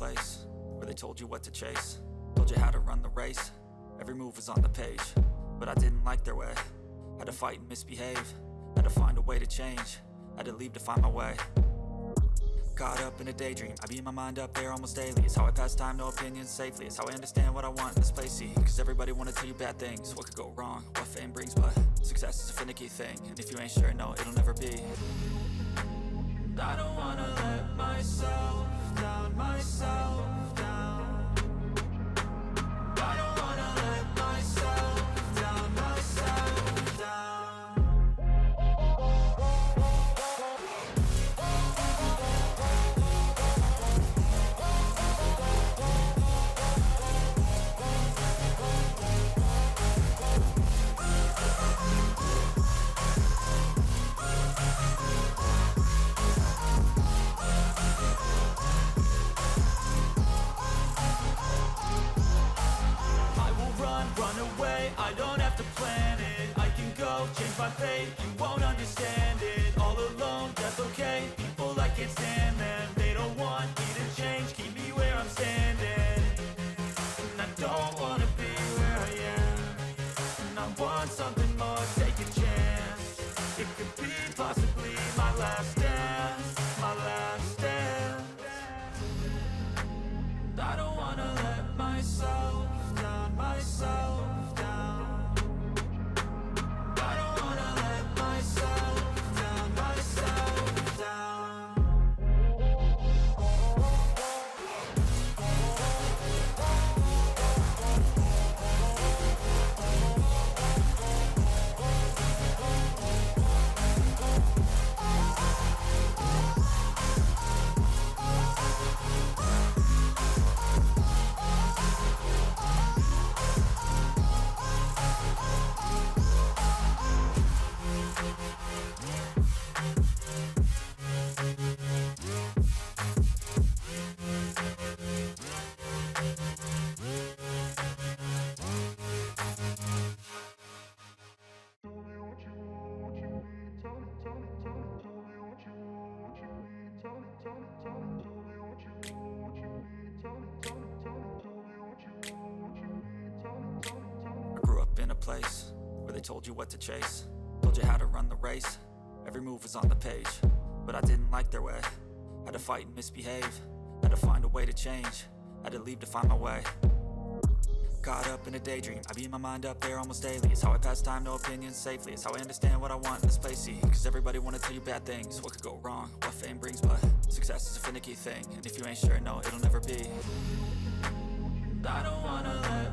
place where they told you what to chase, told you how to run the race. Every move was on the page, but I didn't like their way. Had to fight and misbehave, had to find a way to change, had to leave to find my way. Caught up in a daydream, I beat my mind up there almost daily. It's how I pass time, no opinions safely. It's how I understand what I want in this place, see. Cause everybody wanna tell you bad things, what could go wrong, what fame brings. But success is a finicky thing, and if you ain't sure, no, it'll never be. I don't wanna let myself down, myself down. I don't wanna let myself down, myself down. I don't have to plan it, I can go change my fate. You won't understand it, all alone, that's okay. People, I can't stand them, they don't want me to change. Keep me where I'm standing, and I don't wanna be where I am. And I want something more, take a chance. It could be possibly my last dance, my last dance. And I don't wanna let myself down, myself. Place where they told you what to chase, told you how to run the race. Every move was on the page, but I didn't like their way. Had to fight and misbehave, had to find a way to change, had to leave to find my way. Caught up in a daydream, I beat my mind up there almost daily. It's how I pass time, no opinions safely. It's how I understand what I want in this place, see. Cause everybody wanna tell you bad things, what could go wrong, what fame brings. But success is a finicky thing, and if you ain't sure, no, it'll never be. I don't wanna let